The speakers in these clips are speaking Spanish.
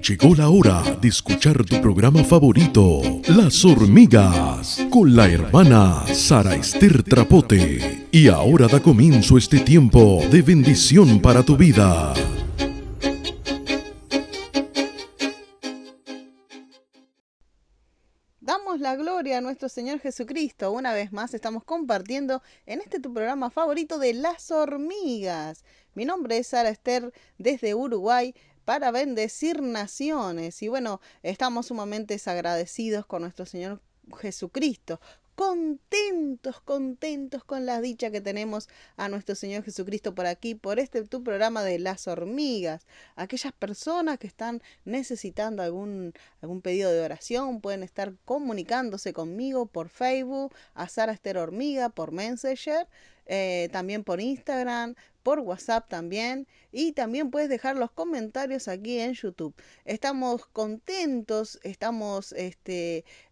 Llegó la hora de escuchar tu programa favorito, Las Hormigas, con la hermana Sara Ester Trapote. Y ahora da comienzo este tiempo de bendición para tu vida. Damos la gloria a nuestro Señor Jesucristo. Una vez más estamos compartiendo en este tu programa favorito de Las Hormigas. Mi nombre es Sara Ester desde Uruguay para bendecir naciones. Y bueno, estamos sumamente agradecidos con nuestro Señor Jesucristo. Contentos con la dicha que tenemos a nuestro Señor Jesucristo por aquí, por este tu programa de Las Hormigas. Aquellas personas que están necesitando algún pedido de oración, pueden estar comunicándose conmigo por Facebook, a Sara Ester Hormiga, por Messenger, también por Instagram, por WhatsApp también, y también puedes dejar los comentarios aquí en YouTube. Estamos contentos, estamos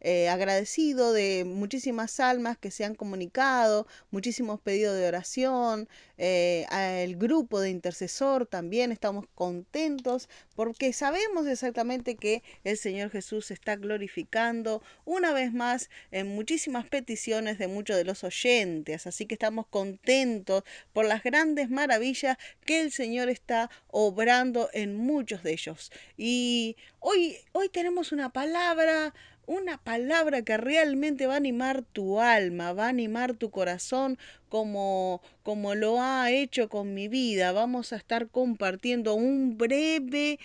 agradecidos de muchísimas almas que se han comunicado, muchísimos pedidos de oración, al grupo de intercesor también estamos contentos porque sabemos exactamente que el Señor Jesús se está glorificando una vez más en muchísimas peticiones de muchos de los oyentes. Así que estamos contentos por las grandes maravillas que el Señor está obrando en muchos de ellos. Y hoy tenemos una palabra que realmente va a animar tu alma, va a animar tu corazón como lo ha hecho con mi vida. Vamos a estar compartiendo una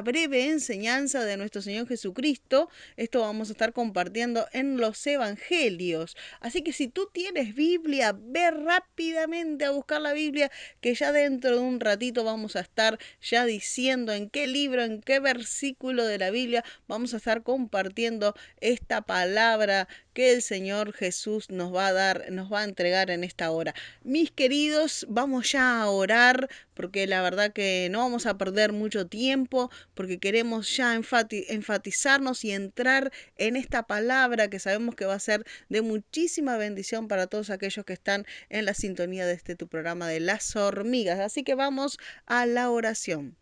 breve enseñanza de nuestro Señor Jesucristo. Esto vamos a estar compartiendo en los evangelios. Así que si tú tienes Biblia, ve rápidamente a buscar la Biblia, que ya dentro de un ratito vamos a estar ya diciendo en qué libro, en qué versículo de la Biblia vamos a estar compartiendo esta palabra que el Señor Jesús nos va a dar, nos va a entregar en esta hora. Mis queridos, vamos ya a orar porque la verdad que no vamos a perder mucho tiempo porque queremos ya enfatizarnos y entrar en esta palabra que sabemos que va a ser de muchísima bendición para todos aquellos que están en la sintonía de tu programa de Las Hormigas. Así que vamos a la oración.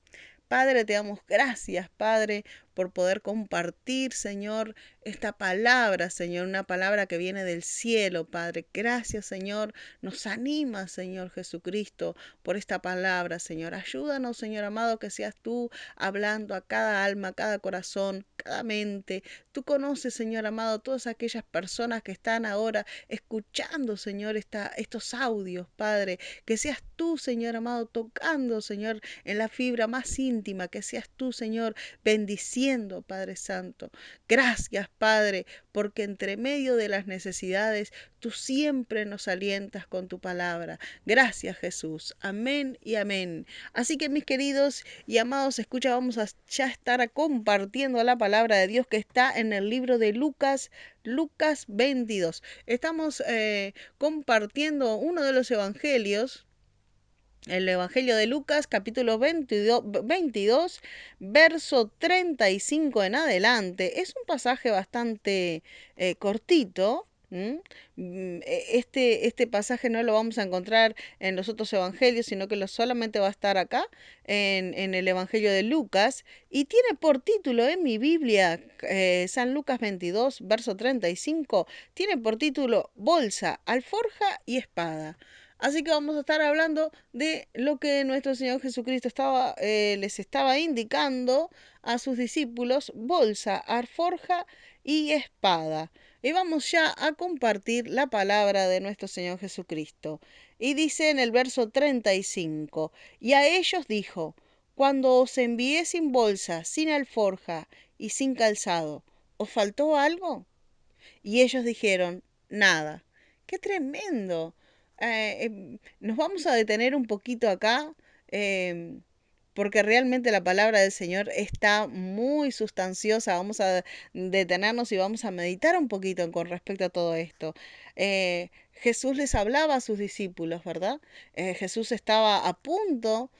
Padre, te damos gracias, Padre, por poder compartir, Señor, esta palabra, Señor, una palabra que viene del cielo, Padre. Gracias, Señor. Nos anima, Señor Jesucristo, por esta palabra, Señor. Ayúdanos, Señor amado, que seas tú hablando a cada alma, a cada corazón, cada mente. Tú conoces, Señor amado, todas aquellas personas que están ahora escuchando, Señor, estos audios, Padre. Que seas tú, Señor amado, tocando, Señor, en la fibra más íntima, que seas tú, Señor, bendiciendo, Padre Santo. Gracias, Padre, porque entre medio de las necesidades, tú siempre nos alientas con tu palabra. Gracias, Jesús. Amén y amén. Así que, mis queridos y amados, escucha, vamos a ya estar compartiendo la palabra de Dios que está en el libro de Lucas 22. Estamos compartiendo uno de los evangelios, el Evangelio de Lucas, capítulo 22, verso 35 en adelante. Es un pasaje bastante cortito. Este pasaje no lo vamos a encontrar en los otros evangelios, sino que solamente va a estar acá, en el Evangelio de Lucas. Y tiene por título en mi Biblia, San Lucas 22, verso 35, tiene por título Bolsa, alforja y espada. Así que vamos a estar hablando de lo que nuestro Señor Jesucristo les estaba indicando a sus discípulos: bolsa, alforja y espada. Y vamos ya a compartir la palabra de nuestro Señor Jesucristo. Y dice en el verso 35, y a ellos dijo: cuando os envié sin bolsa, sin alforja y sin calzado, ¿os faltó algo? Y ellos dijeron: nada. ¡Qué tremendo! Nos vamos a detener un poquito acá, eh, porque realmente la palabra del Señor está muy sustanciosa. Vamos a detenernos y vamos a meditar un poquito con respecto a todo esto. Jesús les hablaba a sus discípulos, ¿verdad? Jesús estaba a punto,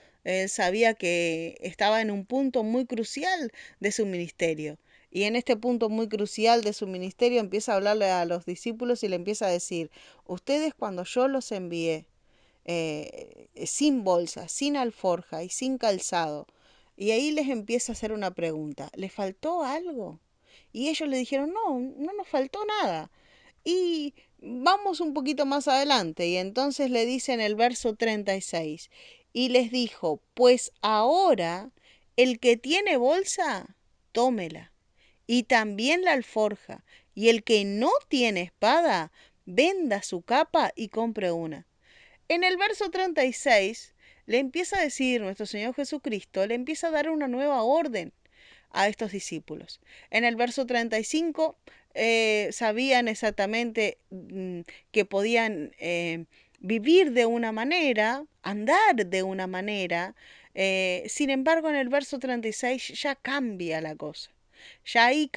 sabía que estaba en un punto muy crucial de su ministerio. Y en este punto muy crucial de su ministerio empieza a hablarle a los discípulos y le empieza a decir: ustedes, cuando yo los envié sin bolsa, sin alforja y sin calzado, Y ahí les empieza a hacer una pregunta. ¿Les faltó algo? Y ellos le dijeron, no, no nos faltó nada. Y vamos un poquito más adelante. Y entonces le dice en el verso 36. Y les dijo, pues ahora el que tiene bolsa, tómela. Y también la alforja. Y el que no tiene espada, venda su capa y compre una. En el verso 36 le empieza a decir nuestro Señor Jesucristo, le empieza a dar una nueva orden a estos discípulos. En el verso 35 sabían exactamente que podían vivir de una manera, andar de una manera. Sin embargo, en el verso 36 ya cambia la cosa. Ya ahí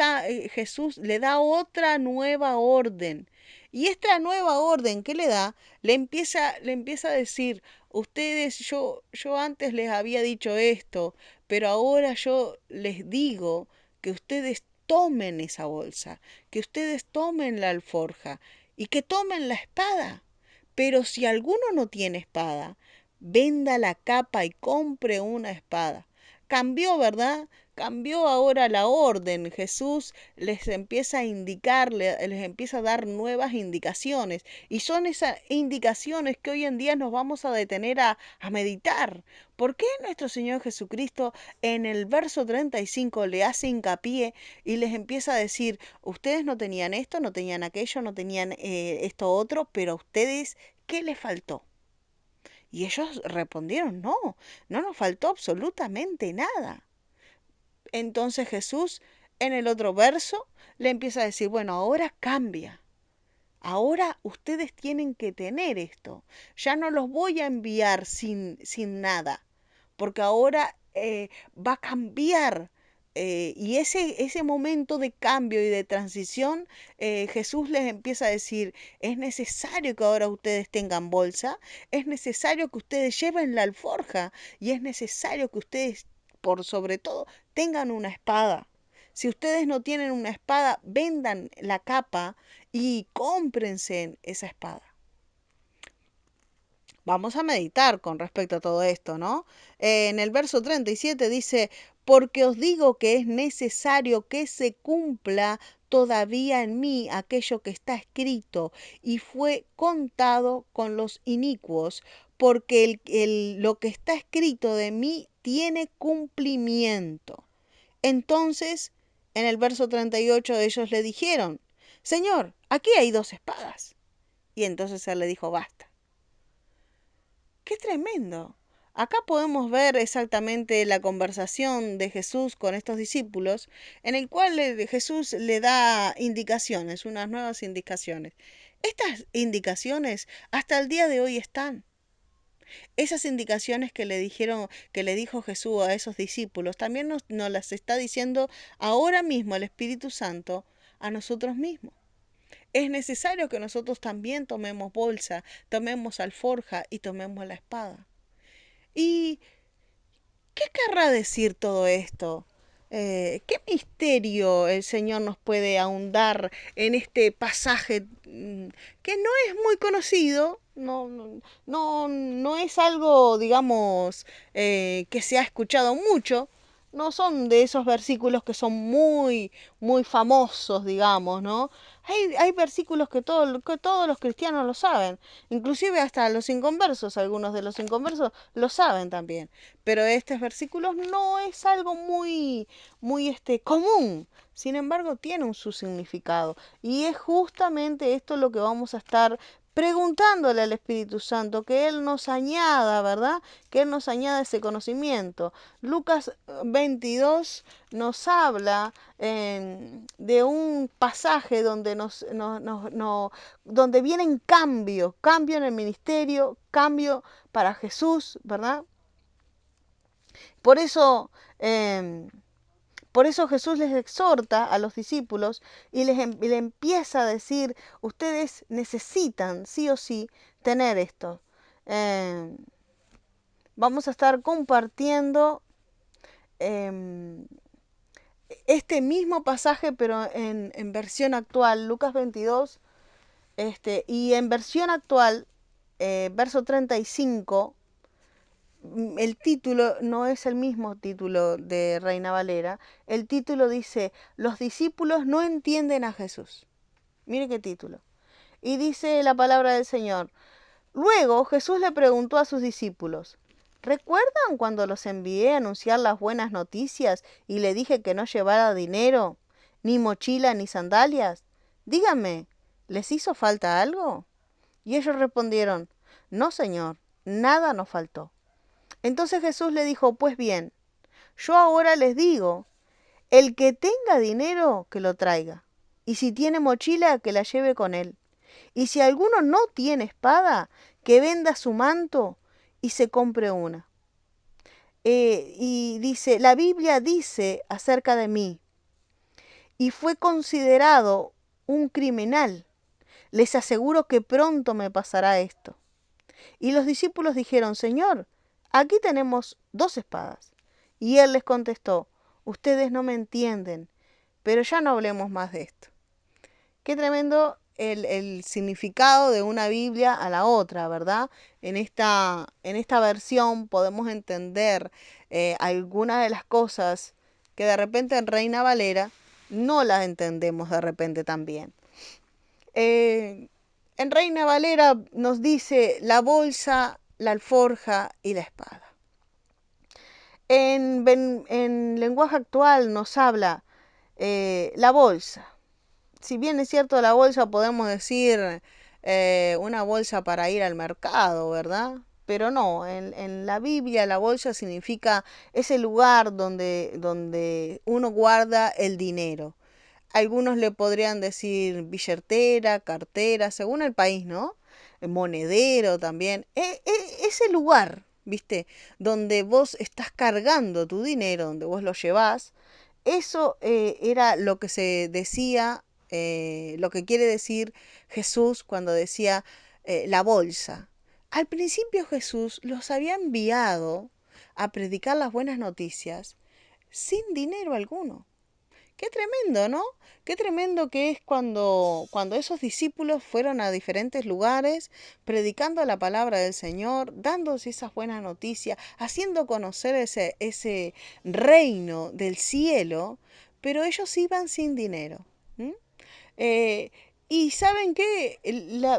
Jesús le da otra nueva orden. Y esta nueva orden que le da, le empieza a decir, ustedes, yo antes les había dicho esto, pero ahora yo les digo que ustedes tomen esa bolsa, que ustedes tomen la alforja y que tomen la espada. Pero si alguno no tiene espada, venda la capa y compre una espada. Cambió, ¿verdad? Cambió ahora la orden. Jesús les empieza a indicar, les empieza a dar nuevas indicaciones. Y son esas indicaciones que hoy en día nos vamos a detener a meditar. ¿Por qué nuestro Señor Jesucristo en el verso 35 le hace hincapié y les empieza a decir, ustedes no tenían esto, no tenían aquello, no tenían esto otro, pero a ustedes, ¿qué les faltó? Y ellos respondieron, no, no nos faltó absolutamente nada. Entonces Jesús en el otro verso le empieza a decir, bueno, ahora cambia. Ahora ustedes tienen que tener esto. Ya no los voy a enviar sin nada, porque ahora va a cambiar. Y ese momento de cambio y de transición, Jesús les empieza a decir, es necesario que ahora ustedes tengan bolsa, es necesario que ustedes lleven la alforja y es necesario que ustedes, por sobre todo, tengan una espada. Si ustedes no tienen una espada, vendan la capa y cómprense esa espada. Vamos a meditar con respecto a todo esto, ¿no? En el verso 37 dice, porque os digo que es necesario que se cumpla todavía en mí aquello que está escrito y fue contado con los inicuos, porque lo que está escrito de mí tiene cumplimiento. Entonces, en el verso 38 ellos le dijeron, Señor, aquí hay 2 espadas. Y entonces él le dijo, basta. ¡Qué tremendo! Acá podemos ver exactamente la conversación de Jesús con estos discípulos, en el cual Jesús le da indicaciones, unas nuevas indicaciones. Estas indicaciones hasta el día de hoy están. Esas indicaciones que le dijeron, que le dijo Jesús a esos discípulos, también nos las está diciendo ahora mismo el Espíritu Santo a nosotros mismos. Es necesario que nosotros también tomemos bolsa, tomemos alforja y tomemos la espada. ¿Y qué querrá decir todo esto? ¿Qué misterio el Señor nos puede ahondar en este pasaje que no es muy conocido? No es algo, digamos, que se ha escuchado mucho. No son de esos versículos que son muy famosos, digamos, ¿no? Hay versículos que todos los cristianos lo saben, inclusive hasta los inconversos, algunos de los inconversos lo saben también. Pero estos versículos no es algo muy común. Sin embargo, tienen su significado. Y es justamente esto lo que vamos a estar preguntándole al Espíritu Santo, que Él nos añada, ¿verdad? Que Él nos añada ese conocimiento. Lucas 22 nos habla de un pasaje donde donde vienen cambios, cambio en el ministerio, cambio para Jesús, ¿verdad? Por eso, eh, por eso Jesús les exhorta a los discípulos y le empieza a decir, ustedes necesitan sí o sí tener esto. Eh, Vamos a estar compartiendo eh, este mismo pasaje, pero en versión actual, Lucas 22, y en versión actual, verso 35, el título no es el mismo título de Reina Valera. El título dice, los discípulos no entienden a Jesús. Mire qué título. Y dice la palabra del Señor. Luego Jesús le preguntó a sus discípulos, ¿recuerdan cuando los envié a anunciar las buenas noticias y le dije que no llevara dinero, ni mochila, ni sandalias? Díganme, ¿les hizo falta algo? Y ellos respondieron, no, Señor, nada nos faltó. Entonces Jesús le dijo, pues bien, yo ahora les digo, el que tenga dinero, que lo traiga, y si tiene mochila, que la lleve con él. Y si alguno no tiene espada, que venda su manto y se compre una. Y dice, la Biblia dice acerca de mí, y fue considerado un criminal. Les aseguro que pronto me pasará esto. Y los discípulos dijeron, Señor, aquí tenemos 2 espadas. Y él les contestó, ustedes no me entienden, pero ya no hablemos más de esto. Qué tremendo el significado de una Biblia a la otra, ¿verdad? En esta versión podemos entender algunas de las cosas que de repente en Reina Valera no las entendemos de repente también. En Reina Valera nos dice la bolsa, la alforja y la espada. En lenguaje actual nos habla la bolsa. Si bien es cierto la bolsa, podemos decir una bolsa para ir al mercado, ¿verdad? Pero no, en la Biblia la bolsa significa ese lugar donde uno guarda el dinero. Algunos le podrían decir billetera, cartera, según el país, ¿no? Monedero también. Ese lugar, ¿viste? Donde vos estás cargando tu dinero, donde vos lo llevás. Eso era lo que se decía, lo que quiere decir Jesús cuando decía la bolsa. Al principio Jesús los había enviado a predicar las buenas noticias sin dinero alguno. Qué tremendo, ¿no? Qué tremendo que es cuando esos discípulos fueron a diferentes lugares, predicando la palabra del Señor, dándose esas buenas noticias, haciendo conocer ese reino del cielo, pero ellos iban sin dinero. ¿M? Eh, y ¿saben qué?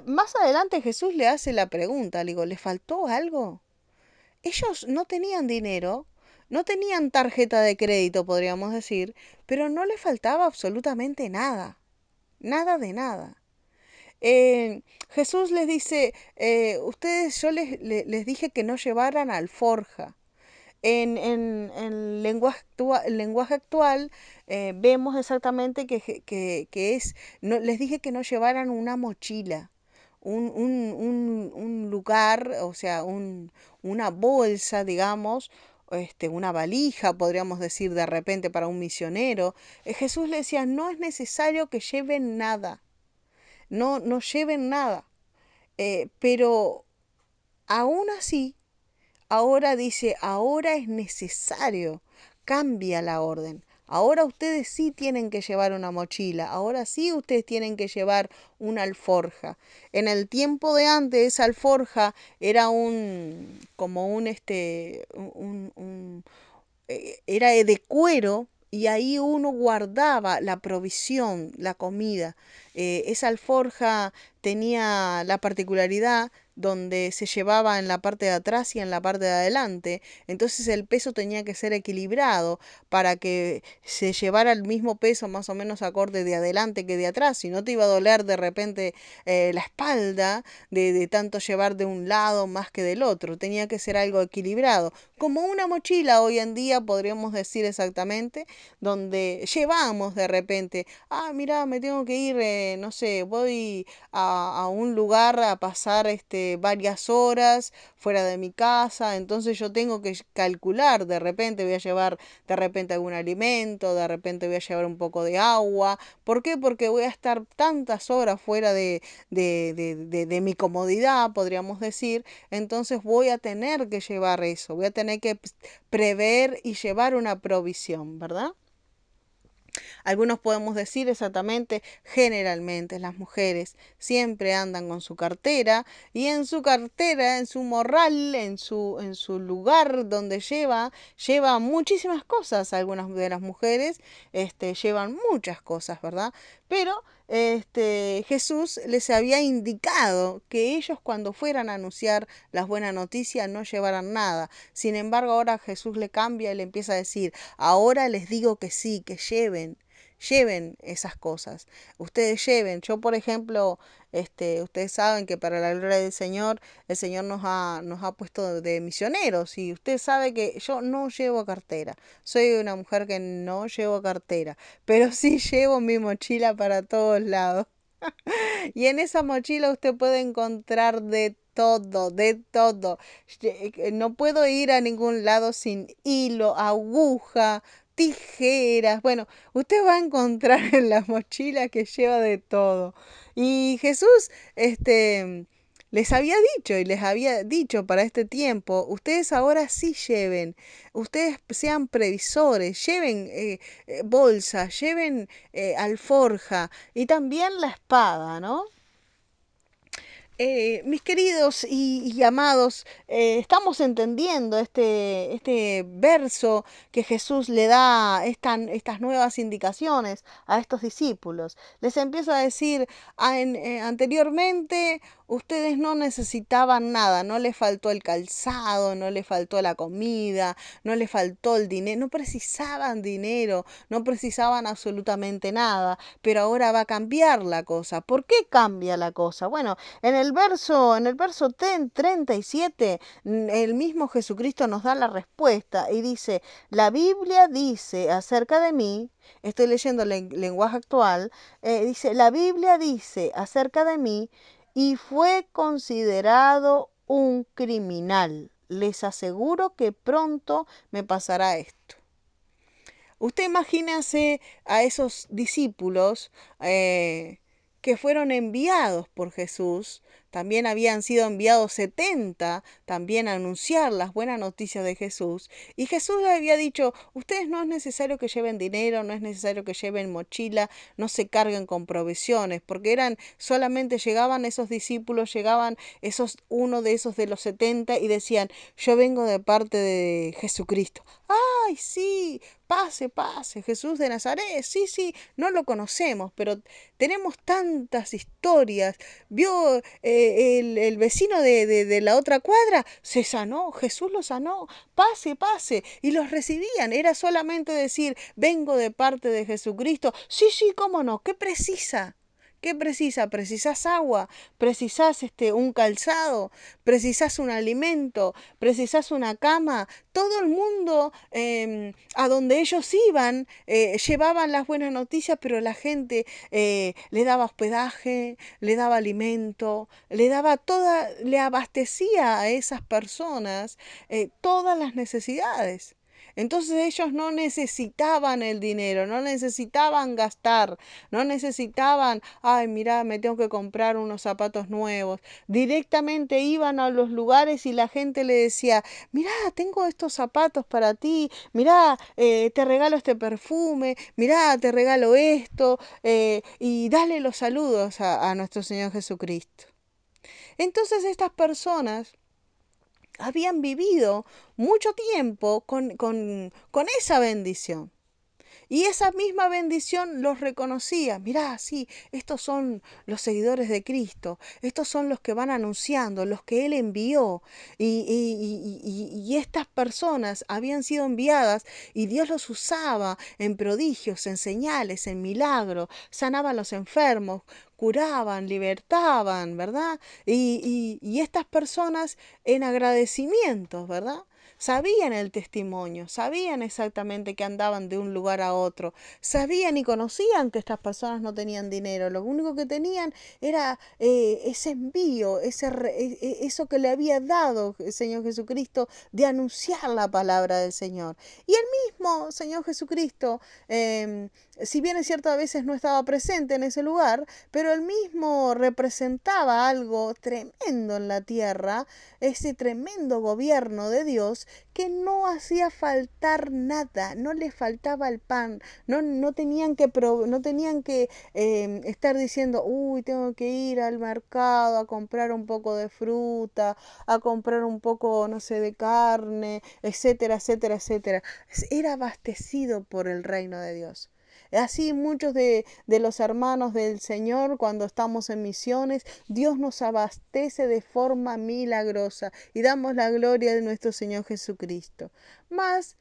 Más adelante Jesús le hace la pregunta, le digo, ¿le faltó algo? Ellos no tenían dinero, no tenían tarjeta de crédito, podríamos decir, pero no les faltaba absolutamente nada, nada de nada. Jesús les dice, ustedes, yo les dije que no llevaran alforja. En lenguaje actual vemos exactamente que es, no, les dije que no llevaran una mochila, un lugar, o sea, una bolsa, digamos, una valija, podríamos decir de repente para un misionero. Jesús le decía, no es necesario que lleven nada, no lleven nada, pero aún así, ahora dice, ahora es necesario, cambia la orden. Ahora ustedes sí tienen que llevar una mochila, ahora sí ustedes tienen que llevar una alforja. En el tiempo de antes esa alforja era como era de cuero y ahí uno guardaba la provisión, la comida. Esa alforja tenía la particularidad donde se llevaba en la parte de atrás y en la parte de adelante. Entonces el peso tenía que ser equilibrado para que se llevara el mismo peso más o menos acorde de adelante que de atrás. Si no te iba a doler de repente la espalda de tanto llevar de un lado más que del otro. Tenía que ser algo equilibrado. Como una mochila hoy en día podríamos decir exactamente, donde llevamos de repente, mira, me tengo que ir, no sé, voy a un lugar a pasar varias horas fuera de mi casa, entonces yo tengo que calcular, de repente voy a llevar de repente algún alimento, de repente voy a llevar un poco de agua. ¿Por qué? Porque voy a estar tantas horas fuera de mi comodidad, podríamos decir, entonces voy a tener que llevar eso, voy a tener que prever y llevar una provisión, ¿verdad? Algunos podemos decir exactamente, generalmente las mujeres siempre andan con su cartera y en su cartera, en su morral, en su lugar donde lleva muchísimas cosas. Algunas de las mujeres llevan muchas cosas, ¿verdad? Pero Jesús les había indicado que ellos cuando fueran a anunciar las buenas noticias no llevaran nada. Sin embargo, ahora Jesús le cambia y le empieza a decir, ahora les digo que sí, que lleven esas cosas. Ustedes lleven. Yo, por ejemplo, ustedes saben que para la gloria del Señor, el Señor nos ha puesto de misioneros. Y usted sabe que yo no llevo cartera. Soy una mujer que no llevo cartera. Pero sí llevo mi mochila para todos lados. Y en esa mochila usted puede encontrar de todo, de todo. No puedo ir a ningún lado sin hilo, aguja, tijeras. Bueno, usted va a encontrar en la mochila que lleva de todo. Y Jesús, les había dicho y les había dicho para este tiempo, ustedes ahora sí lleven, ustedes sean previsores, lleven bolsas, lleven alforja y también la espada, ¿no? Mis queridos y amados, estamos entendiendo este verso que Jesús le da estas nuevas indicaciones a estos discípulos. Les empieza a decir, anteriormente ustedes no necesitaban nada, no les faltó el calzado, no les faltó la comida, no les faltó el dinero, no precisaban dinero, no precisaban absolutamente nada, pero ahora va a cambiar la cosa. ¿Por qué cambia la cosa? Bueno, en el verso 37, el mismo Jesucristo nos da la respuesta y dice, la Biblia dice acerca de mí, estoy leyendo el lenguaje actual, dice, la Biblia dice acerca de mí y fue considerado un criminal. Les aseguro que pronto me pasará esto. Usted imagínase a esos discípulos que fueron enviados por Jesús, también habían sido enviados 70 también a anunciar las buenas noticias de Jesús. Y Jesús les había dicho, ustedes no es necesario que lleven dinero, no es necesario que lleven mochila, no se carguen con provisiones, porque solamente llegaban esos discípulos, llegaban uno de esos de los 70 y decían, yo vengo de parte de Jesucristo. ¡Ay, sí! Pase, pase, Jesús de Nazaret, sí, sí, no lo conocemos, pero tenemos tantas historias. Vio el vecino de la otra cuadra, se sanó, Jesús lo sanó, pase, pase, y los recibían. Era solamente decir, vengo de parte de Jesucristo. Sí, sí, cómo no, ¿qué precisa? ¿Qué precisa? ¿Precisás agua? ¿Precisás un calzado? ¿Precisás un alimento? ¿Precisás una cama? Todo el mundo a donde ellos iban llevaban las buenas noticias, pero la gente le daba hospedaje, le daba alimento, le abastecía a esas personas todas las necesidades. Entonces ellos no necesitaban el dinero, no necesitaban gastar, no necesitaban, ay, mira, me tengo que comprar unos zapatos nuevos. Directamente iban a los lugares y la gente le decía, mirá, tengo estos zapatos para ti, mirá, te regalo este perfume, mirá, te regalo esto, y dale los saludos a nuestro Señor Jesucristo. Entonces estas personas habían vivido mucho tiempo con esa bendición. Y esa misma bendición los reconocía. Mirá, sí, estos son los seguidores de Cristo. Estos son los que van anunciando, los que Él envió. Y estas personas habían sido enviadas y Dios los usaba en prodigios, en señales, en milagros. Sanaban los enfermos, curaban, libertaban, ¿verdad? Y estas personas en agradecimientos, ¿verdad? Sabían el testimonio, sabían exactamente que andaban de un lugar a otro, sabían y conocían que estas personas no tenían dinero, lo único que tenían era ese envío, eso que le había dado el Señor Jesucristo de anunciar la palabra del Señor. Y el mismo Señor Jesucristo si bien es cierto a veces no estaba presente en ese lugar, pero él mismo representaba algo tremendo en la tierra, ese tremendo gobierno de Dios, que no hacía faltar nada, no les faltaba el pan, no tenían que, no tenían que estar diciendo, uy, tengo que ir al mercado a comprar un poco de fruta, a comprar un poco, no sé, de carne, etcétera, etcétera, etcétera. Era abastecido por el reino de Dios. Así muchos de los hermanos del Señor, cuando estamos en misiones, Dios nos abastece de forma milagrosa y damos la gloria de nuestro Señor Jesucristo. Mas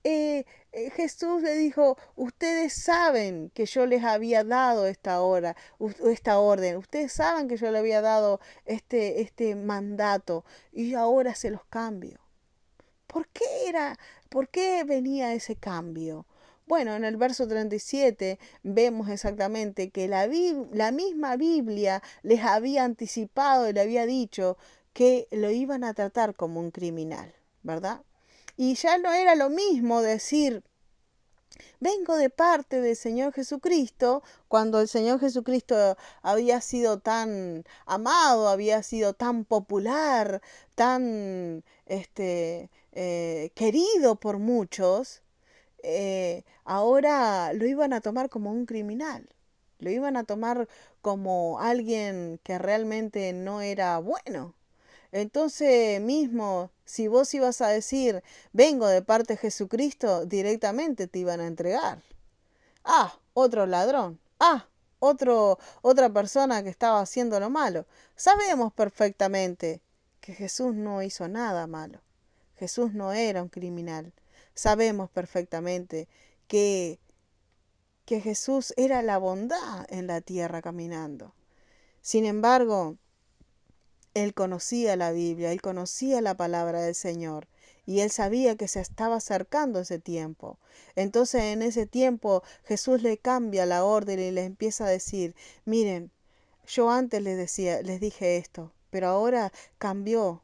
Jesús le dijo, ustedes saben que yo les había dado esta hora, esta orden, ustedes saben que yo le había dado este mandato y ahora se los cambio. ¿Por qué era, por qué venía ese cambio? Bueno, en el verso 37 vemos exactamente que la misma Biblia les había anticipado y le había dicho que lo iban a tratar como un criminal, ¿verdad? Y ya no era lo mismo decir, vengo de parte del Señor Jesucristo, cuando el Señor Jesucristo había sido tan amado, había sido tan popular, tan querido por muchos, ahora lo iban a tomar como un criminal. Lo iban a tomar como alguien que realmente no era bueno. Entonces mismo, si vos ibas a decir, vengo de parte de Jesucristo, directamente te iban a entregar. Ah, otro ladrón. Ah, otra persona que estaba haciendo lo malo. Sabemos perfectamente que Jesús no hizo nada malo. Jesús no era un criminal. Sabemos perfectamente que, que Jesús era la bondad en la tierra caminando. Sin embargo, él conocía la Biblia, él conocía la palabra del Señor y él sabía que se estaba acercando ese tiempo. Entonces en ese tiempo Jesús le cambia la orden y le empieza a decir, miren, yo antes les decía, les dije esto, pero ahora cambió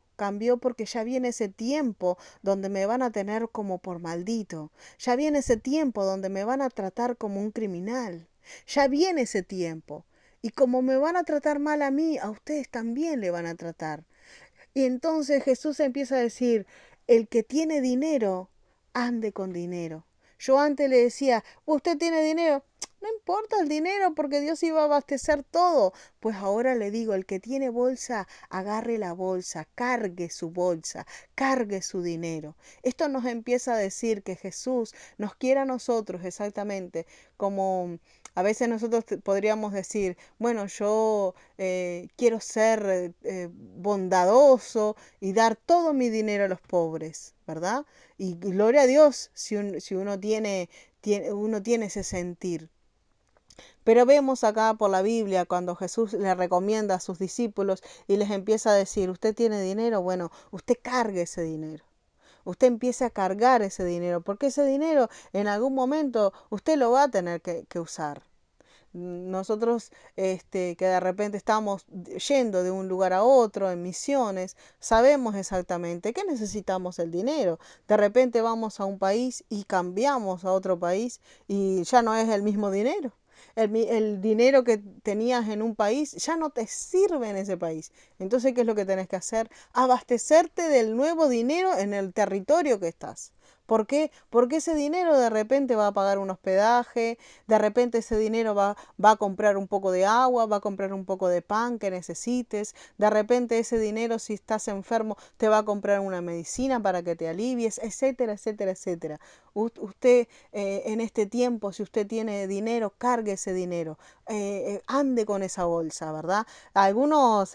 porque ya viene ese tiempo donde me van a tener como por maldito. Ya viene ese tiempo donde me van a tratar como un criminal. Ya viene ese tiempo. Y como me van a tratar mal a mí, a ustedes también le van a tratar. Y entonces Jesús empieza a decir, el que tiene dinero, ande con dinero. Yo antes le decía, ¿usted tiene dinero? No importa el dinero porque Dios iba a abastecer todo. Pues ahora le digo, el que tiene bolsa, agarre la bolsa, cargue su bolsa, cargue su dinero. Esto nos empieza a decir que Jesús nos quiere a nosotros exactamente como a veces nosotros podríamos decir, bueno, yo quiero ser bondadoso y dar todo mi dinero a los pobres, ¿verdad? Y gloria a Dios si uno tiene ese sentir. Pero vemos acá por la Biblia cuando Jesús le recomienda a sus discípulos y les empieza a decir, ¿usted tiene dinero? Bueno, usted cargue ese dinero. Usted empiece a cargar ese dinero, porque ese dinero en algún momento usted lo va a tener que usar. Nosotros que de repente estamos yendo de un lugar a otro en misiones, sabemos exactamente que necesitamos el dinero. De repente vamos a un país y cambiamos a otro país y ya no es el mismo dinero. El dinero que tenías en un país ya no te sirve en ese país. Entonces, ¿qué es lo que tenés que hacer? Abastecerte del nuevo dinero en el territorio que estás. ¿Por qué? Porque ese dinero de repente va a pagar un hospedaje, de repente ese dinero va a comprar un poco de agua, va a comprar un poco de pan que necesites, de repente ese dinero si estás enfermo te va a comprar una medicina para que te alivies, etcétera, etcétera, etcétera. Usted en este tiempo, si usted tiene dinero, cargue ese dinero, ande con esa bolsa, ¿verdad? Algunos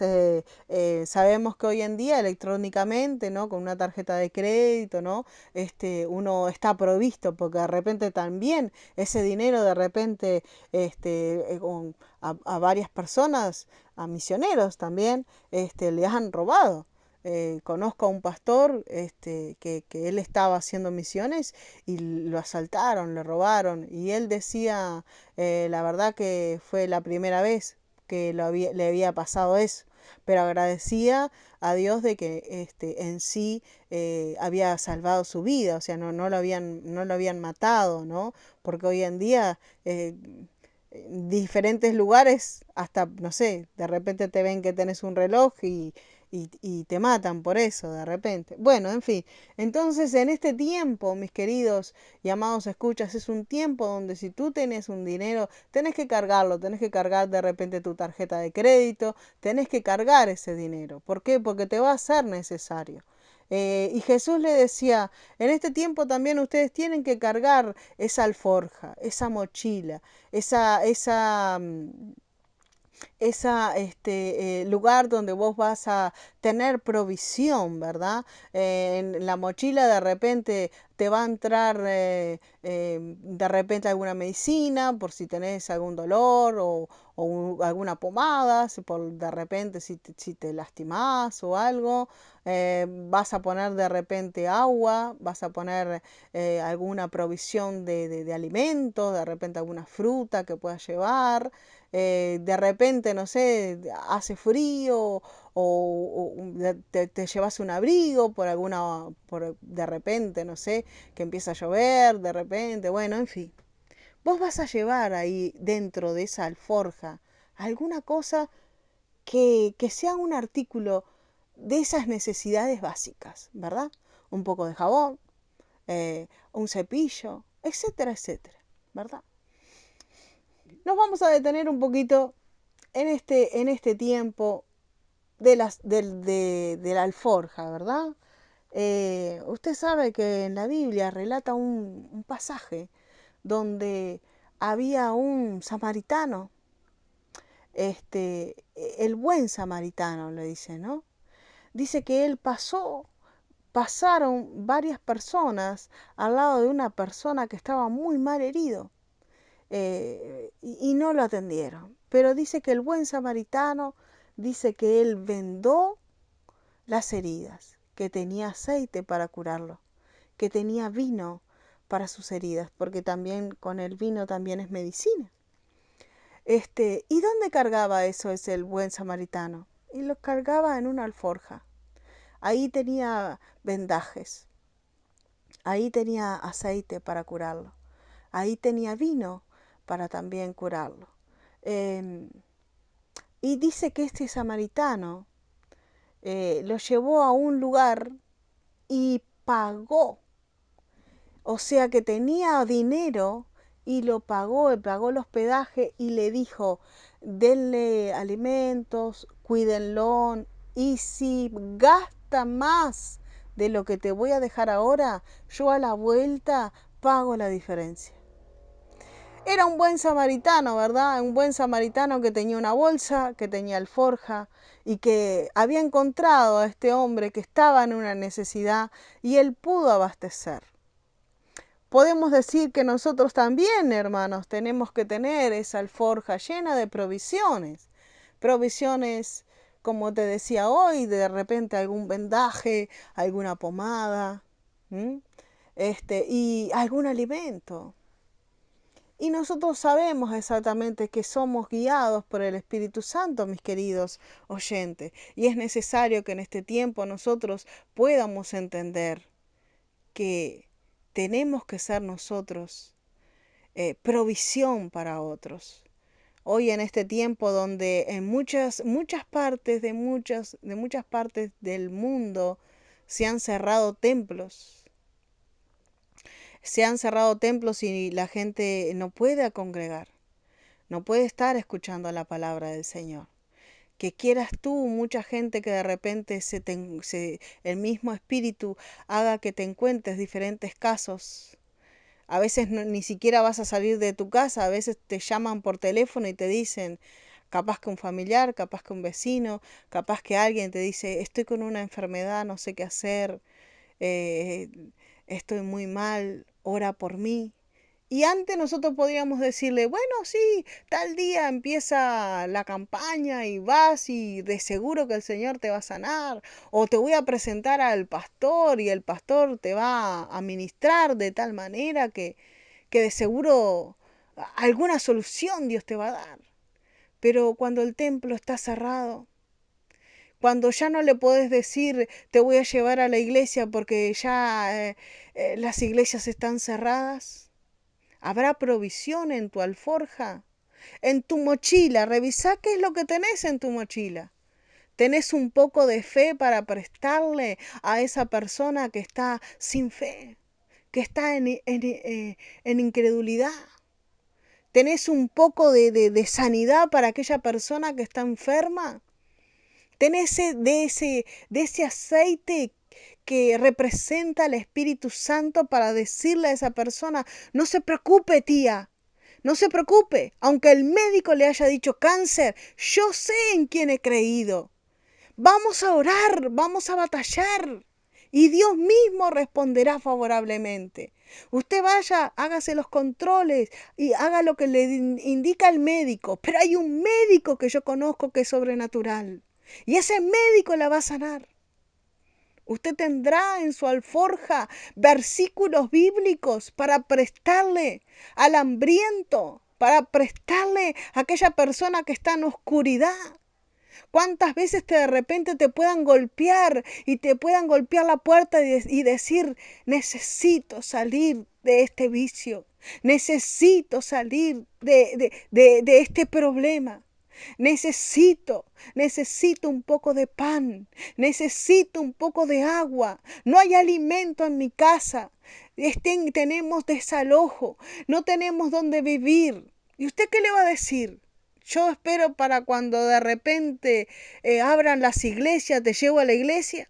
sabemos que hoy en día electrónicamente, ¿no? Con una tarjeta de crédito, ¿no? Uno está provisto porque de repente también ese dinero de repente a varias personas, a misioneros también, le han robado. Conozco a un pastor que él estaba haciendo misiones y lo asaltaron, le robaron y él decía, la verdad que fue la primera vez que le había pasado eso. pero agradecía a Dios de que en sí había salvado su vida, o sea, no lo habían matado, ¿no? Porque hoy en día diferentes lugares, hasta, no sé, de repente te ven que tenés un reloj y te matan por eso, de repente. Bueno, en fin, entonces en este tiempo, mis queridos y amados escuchas, es un tiempo donde si tú tenés un dinero, tenés que cargarlo, tenés que cargar de repente tu tarjeta de crédito, tenés que cargar ese dinero. ¿Por qué? Porque te va a ser necesario. Y Jesús le decía, en este tiempo también ustedes tienen que cargar esa alforja, esa mochila, esa lugar donde vos vas a tener provisión, ¿verdad? En la mochila de repente te va a entrar de repente alguna medicina por si tenés algún dolor o alguna pomada, si por de repente si te lastimás o algo. Vas a poner de repente agua, vas a poner alguna provisión de alimentos, de repente alguna fruta que puedas llevar. De repente, no sé, hace frío o te llevas un abrigo de repente, no sé, que empieza a llover, de repente, bueno, en fin. Vos vas a llevar ahí dentro de esa alforja alguna cosa que sea un artículo de esas necesidades básicas, ¿verdad? Un poco de jabón, un cepillo, etcétera, etcétera, ¿verdad? Nos vamos a detener un poquito en este tiempo de la alforja, ¿verdad? Usted sabe que en la Biblia relata un pasaje donde había un samaritano, el buen samaritano le dice, ¿no? Dice que él pasaron varias personas al lado de una persona que estaba muy mal herido y no lo atendieron. Pero dice que el buen samaritano dice que él vendó las heridas, que tenía aceite para curarlo, que tenía vino para sus heridas, porque también con el vino también es medicina. ¿Y dónde cargaba eso ese el buen samaritano? Y lo cargaba en una alforja. Ahí tenía vendajes, ahí tenía aceite para curarlo, ahí tenía vino para también curarlo. Eh, y dice que este samaritano lo llevó a un lugar y pagó. O sea que tenía dinero y lo pagó el hospedaje y le dijo, denle alimentos, cuídenlo y si gasta más de lo que te voy a dejar ahora, yo a la vuelta pago la diferencia. Era un buen samaritano, ¿verdad? Un buen samaritano que tenía una bolsa, que tenía alforja y que había encontrado a este hombre que estaba en una necesidad y él pudo abastecer. Podemos decir que nosotros también, hermanos, tenemos que tener esa alforja llena de provisiones. Provisiones, como te decía hoy, de repente algún vendaje, alguna pomada, y algún alimento. Y nosotros sabemos exactamente que somos guiados por el Espíritu Santo, mis queridos oyentes. Y es necesario que en este tiempo nosotros podamos entender que tenemos que ser nosotros provisión para otros. Hoy en este tiempo donde en muchas partes de muchas partes del mundo se han cerrado templos. Se han cerrado templos y la gente no puede congregar, no puede estar escuchando la palabra del Señor. Que quieras tú, mucha gente que de repente el mismo espíritu haga que te encuentres diferentes casos. A veces ni siquiera vas a salir de tu casa, a veces te llaman por teléfono y te dicen, capaz que un familiar, capaz que un vecino, capaz que alguien te dice, estoy con una enfermedad, no sé qué hacer, eh, estoy muy mal, ora por mí. Y antes nosotros podríamos decirle, bueno, sí, tal día empieza la campaña y vas y de seguro que el Señor te va a sanar. O te voy a presentar al pastor y el pastor te va a ministrar de tal manera que de seguro alguna solución Dios te va a dar. Pero cuando el templo está cerrado, Cuando ya no le podés decir, te voy a llevar a la iglesia porque ya las iglesias están cerradas. ¿Habrá provisión en tu alforja? En tu mochila, revisá qué es lo que tenés en tu mochila. ¿Tenés un poco de fe para prestarle a esa persona que está sin fe, que está en incredulidad? ¿Tenés un poco de sanidad para aquella persona que está enferma? ¿Tenés de ese aceite que representa al Espíritu Santo para decirle a esa persona, no se preocupe, tía, no se preocupe, aunque el médico le haya dicho cáncer, yo sé en quién he creído. Vamos a orar, vamos a batallar y Dios mismo responderá favorablemente. Usted vaya, hágase los controles y haga lo que le indica el médico, pero hay un médico que yo conozco que es sobrenatural y ese médico la va a sanar. Usted tendrá en su alforja versículos bíblicos para prestarle al hambriento, para prestarle a aquella persona que está en oscuridad. ¿Cuántas veces de repente te puedan golpear y te puedan golpear la puerta y decir, necesito salir de este vicio, necesito salir de este problema? Necesito un poco de pan, necesito un poco de agua, no hay alimento en mi casa, tenemos desalojo, no tenemos dónde vivir. ¿Y usted qué le va a decir? Yo espero para cuando de repente abran las iglesias, te llevo a la iglesia.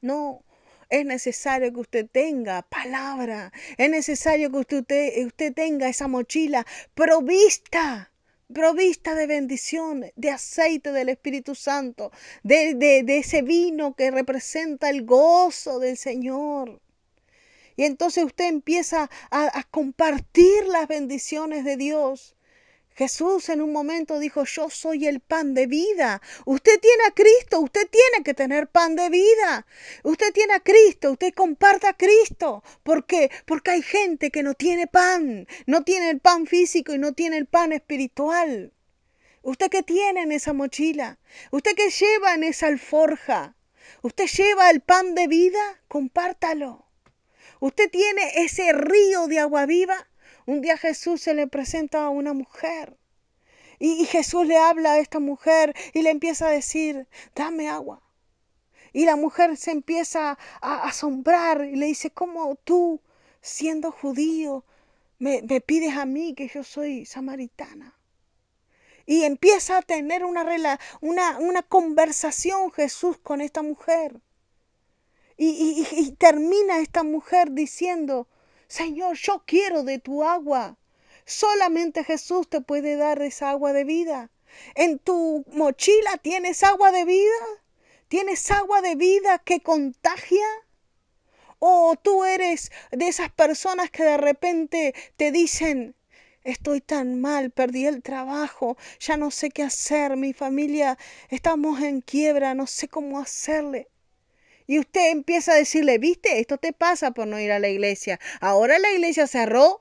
No, es necesario que usted tenga palabra, es necesario que usted tenga esa mochila provista de bendición, de aceite del Espíritu Santo, de ese vino que representa el gozo del Señor. Y entonces usted empieza a compartir las bendiciones de Dios. Jesús en un momento dijo, yo soy el pan de vida. Usted tiene a Cristo, usted tiene que tener pan de vida. Usted tiene a Cristo, usted comparta a Cristo. ¿Por qué? Porque hay gente que no tiene pan, no tiene el pan físico y no tiene el pan espiritual. ¿Usted qué tiene en esa mochila? ¿Usted qué lleva en esa alforja? ¿Usted lleva el pan de vida? Compártalo. ¿Usted tiene ese río de agua viva? Un día Jesús se le presenta a una mujer y Jesús le habla a esta mujer y le empieza a decir, dame agua. Y la mujer se empieza a asombrar y le dice, ¿cómo tú, siendo judío, me pides a mí que yo soy samaritana? Y empieza a tener una conversación Jesús con esta mujer. Y termina esta mujer diciendo, Señor, yo quiero de tu agua. Solamente Jesús te puede dar esa agua de vida. ¿En tu mochila tienes agua de vida? ¿Tienes agua de vida que contagia? ¿O tú eres de esas personas que de repente te dicen, estoy tan mal, perdí el trabajo, ya no sé qué hacer, mi familia, estamos en quiebra, no sé cómo hacerle? Y usted empieza a decirle, viste, esto te pasa por no ir a la iglesia. Ahora la iglesia cerró.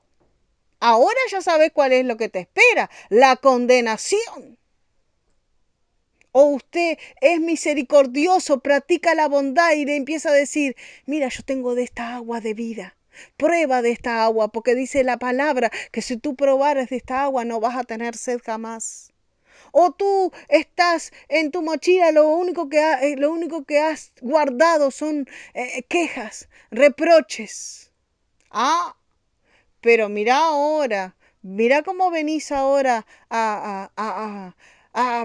Ahora ya sabes cuál es lo que te espera, la condenación. O usted es misericordioso, practica la bondad y le empieza a decir, mira, yo tengo de esta agua de vida. Prueba de esta agua, porque dice la palabra que si tú probares de esta agua no vas a tener sed jamás. O tú estás en tu mochila, lo único que has guardado son quejas, reproches. Ah, pero mira ahora, mira cómo venís ahora a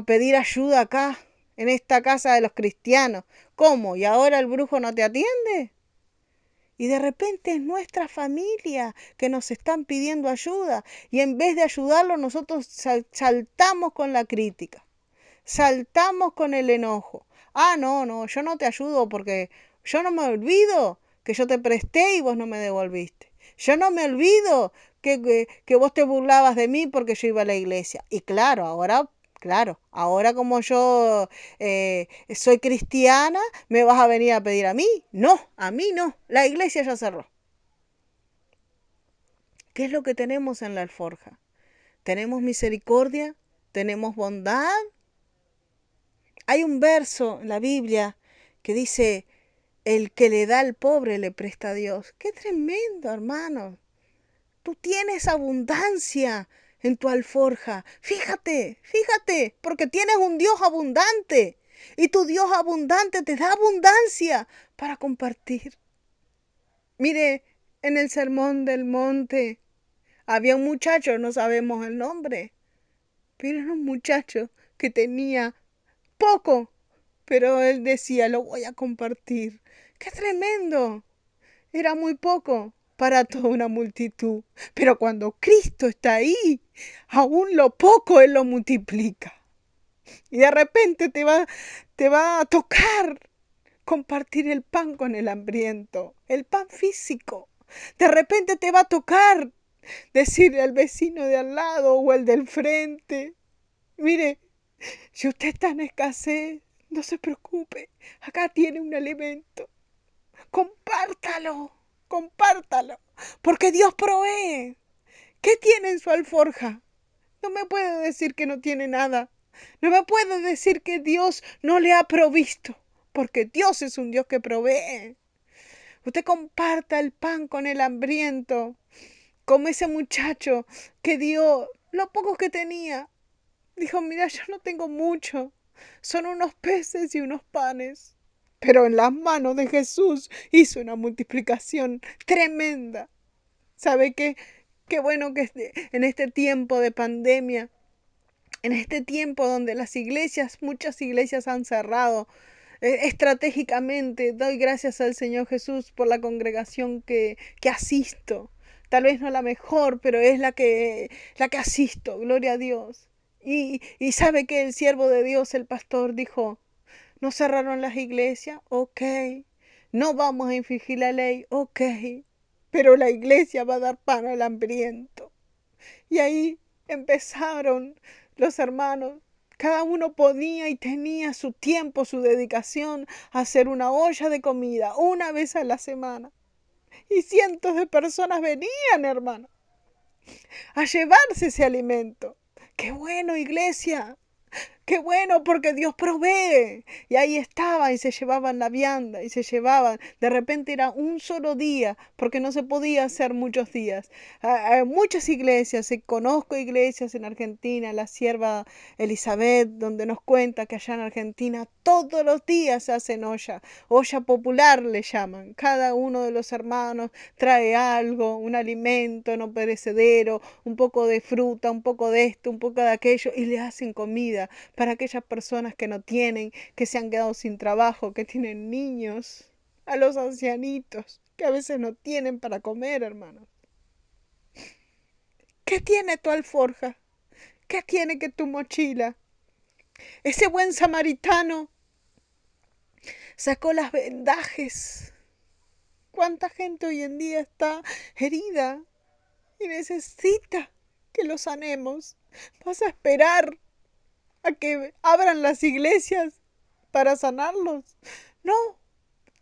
pedir ayuda acá, en esta casa de los cristianos. ¿Cómo? ¿Y ahora el brujo no te atiende? Y de repente es nuestra familia que nos están pidiendo ayuda. Y en vez de ayudarlo, nosotros saltamos con la crítica. Saltamos con el enojo. Ah, no, yo no te ayudo porque yo no me olvido que yo te presté y vos no me devolviste. Yo no me olvido que vos te burlabas de mí porque yo iba a la iglesia. Y claro, ahora como yo soy cristiana, ¿me vas a venir a pedir a mí? No, a mí no. La iglesia ya cerró. ¿Qué es lo que tenemos en la alforja? ¿Tenemos misericordia? ¿Tenemos bondad? Hay un verso en la Biblia que dice, el que le da al pobre le presta a Dios. ¡Qué tremendo, hermano! Tú tienes abundancia en tu alforja. Fíjate, fíjate, porque tienes un Dios abundante. Y tu Dios abundante te da abundancia para compartir. Mire, en el Sermón del Monte había un muchacho, no sabemos el nombre, pero era un muchacho que tenía poco, pero él decía, lo voy a compartir. ¡Qué tremendo! Era muy poco para toda una multitud, pero cuando Cristo está ahí, aún lo poco Él lo multiplica. Y de repente te va a tocar compartir el pan con el hambriento, el pan físico. De repente te va a tocar decirle al vecino de al lado o el del frente, mire, si usted está en escasez, no se preocupe, acá tiene un alimento. Compártalo, compártalo, porque Dios provee. ¿Qué tiene en su alforja? No me puede decir que no tiene nada. No me puede decir que Dios no le ha provisto, porque Dios es un Dios que provee. Usted comparta el pan con el hambriento, como ese muchacho que dio lo poco que tenía. Dijo, mira, yo no tengo mucho, son unos peces y unos panes. Pero en las manos de Jesús hizo una multiplicación tremenda. ¿Sabe qué? Qué bueno que en este tiempo de pandemia, en este tiempo donde las iglesias, muchas iglesias han cerrado, estratégicamente doy gracias al Señor Jesús por la congregación que asisto. Tal vez no la mejor, pero es la que asisto, gloria a Dios. Y sabe que el siervo de Dios, el pastor, dijo, ¿no cerraron las iglesias? Ok. No vamos a infringir la ley. Ok. Pero la iglesia va a dar pan al hambriento. Y ahí empezaron los hermanos. Cada uno podía y tenía su tiempo, su dedicación a hacer una olla de comida una vez a la semana. Y cientos de personas venían, hermano, a llevarse ese alimento. ¡Qué bueno, iglesia! Qué bueno, porque Dios provee. Y ahí estaba y se llevaban la vianda y se llevaban. De repente era un solo día, porque no se podía hacer muchos días. Muchas iglesias, conozco iglesias en Argentina, la sierva Elizabeth, donde nos cuenta que allá en Argentina todos los días se hacen olla popular le llaman. Cada uno de los hermanos trae algo, un alimento no perecedero, un poco de fruta, un poco de esto, un poco de aquello, y le hacen comida para aquellas personas que no tienen, que se han quedado sin trabajo, que tienen niños, a los ancianitos, que a veces no tienen para comer, hermanos. ¿Qué tiene tu alforja? ¿Qué tiene que tu mochila? Ese buen samaritano sacó las vendajes. ¿Cuánta gente hoy en día está herida y necesita que los sanemos? ¿Vas a esperar a que abran las iglesias para sanarlos? No,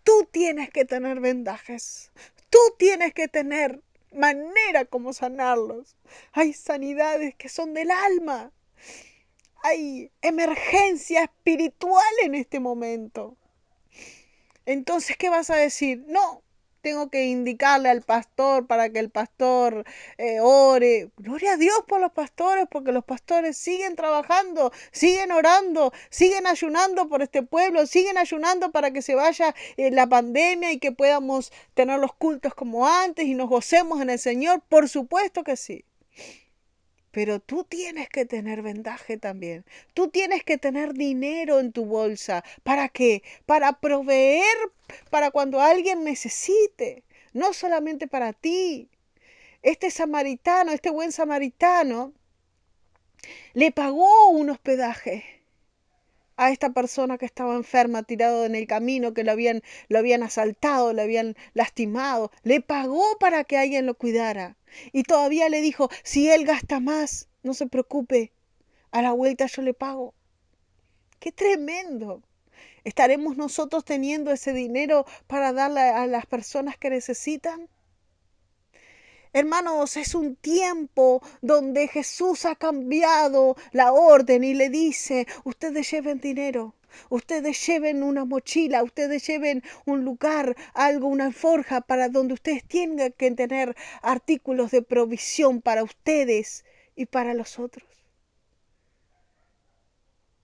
tú tienes que tener vendajes. Tú tienes que tener manera como sanarlos. Hay sanidades que son del alma. Hay emergencia espiritual en este momento. Entonces, ¿qué vas a decir? No, tengo que indicarle al pastor para que el pastor ore. Gloria a Dios por los pastores, porque los pastores siguen trabajando, siguen orando, siguen ayunando por este pueblo, siguen ayunando para que se vaya la pandemia y que podamos tener los cultos como antes y nos gocemos en el Señor. Por supuesto que sí. Pero tú tienes que tener vendaje también. Tú tienes que tener dinero en tu bolsa. ¿Para qué? Para proveer para cuando alguien necesite. No solamente para ti. Este samaritano, este buen samaritano, le pagó un hospedaje a esta persona que estaba enferma, tirado en el camino, que lo habían asaltado, lo habían lastimado. Le pagó para que alguien lo cuidara. Y todavía le dijo, si él gasta más, no se preocupe, a la vuelta yo le pago. ¡Qué tremendo! ¿Estaremos nosotros teniendo ese dinero para darle a las personas que necesitan? Hermanos, es un tiempo donde Jesús ha cambiado la orden y le dice, ustedes lleven dinero. Ustedes lleven una mochila, ustedes lleven un lugar, algo, una alforja para donde ustedes tengan que tener artículos de provisión para ustedes y para los otros.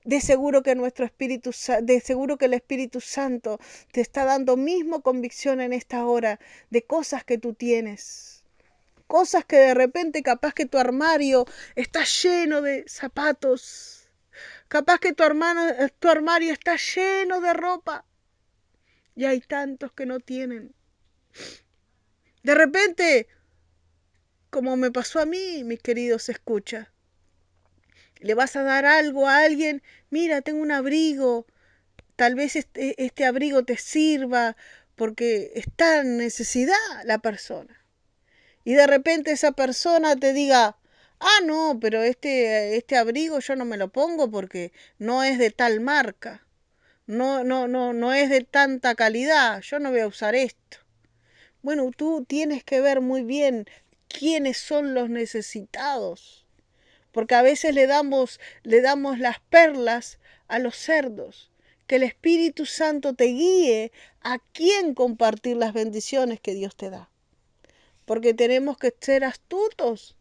De seguro que de seguro que el Espíritu Santo te está dando mismo convicción en esta hora de cosas que tú tienes. Cosas que de repente capaz que tu armario está lleno de zapatos. Capaz que tu armario está lleno de ropa. Y hay tantos que no tienen. De repente, como me pasó a mí, mis queridos escucha, le vas a dar algo a alguien, mira, tengo un abrigo, tal vez este abrigo te sirva porque está en necesidad la persona. Y de repente esa persona te diga, ah, no, pero este abrigo yo no me lo pongo porque no es de tal marca, no es de tanta calidad, yo no voy a usar esto. Bueno, tú tienes que ver muy bien quiénes son los necesitados, porque a veces le damos las perlas a los cerdos. Que el Espíritu Santo te guíe a quién compartir las bendiciones que Dios te da. Porque tenemos que ser astutos,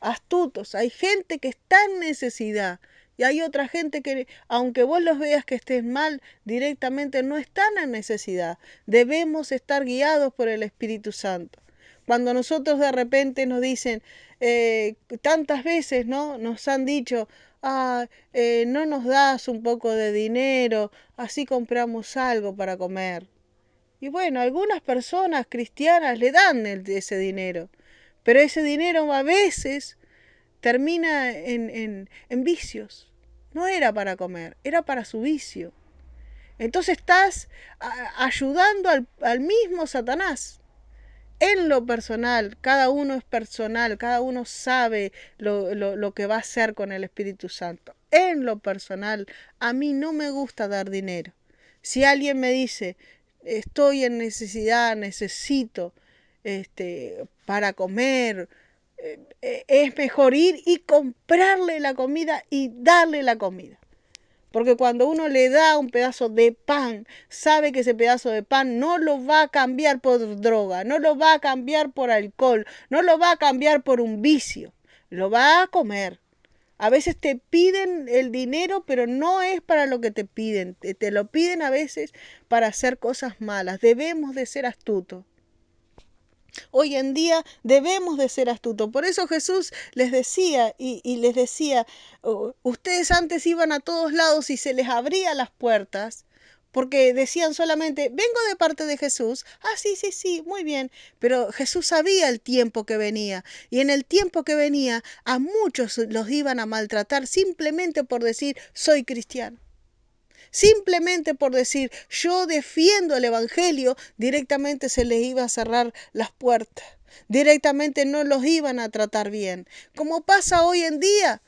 astutos. Hay gente que está en necesidad y hay otra gente que, aunque vos los veas que estén mal, directamente no están en necesidad. Debemos estar guiados por el Espíritu Santo. Cuando nosotros de repente nos dicen, tantas veces, ¿no? Nos han dicho, no nos das un poco de dinero, así compramos algo para comer. Y bueno, algunas personas cristianas le dan ese dinero, pero ese dinero a veces termina en vicios. No era para comer, era para su vicio. Entonces estás ayudando al mismo Satanás. En lo personal, cada uno es personal, cada uno sabe lo que va a hacer con el Espíritu Santo. En lo personal, a mí no me gusta dar dinero. Si alguien me dice, estoy en necesidad, necesito para comer, es mejor ir y comprarle la comida y darle la comida. Porque cuando uno le da un pedazo de pan, sabe que ese pedazo de pan no lo va a cambiar por droga, no lo va a cambiar por alcohol, no lo va a cambiar por un vicio, lo va a comer. A veces te piden el dinero, pero no es para lo que te piden. Te lo piden a veces para hacer cosas malas. Debemos de ser astutos. Hoy en día debemos de ser astutos. Por eso Jesús les decía y les decía, ustedes antes iban a todos lados y se les abría las puertas. Porque decían solamente, vengo de parte de Jesús. Ah, sí, sí, sí, muy bien. Pero Jesús sabía el tiempo que venía. Y en el tiempo que venía, a muchos los iban a maltratar simplemente por decir, soy cristiano. Simplemente por decir, yo defiendo el Evangelio, directamente se les iba a cerrar las puertas. Directamente no los iban a tratar bien. Como pasa hoy en día,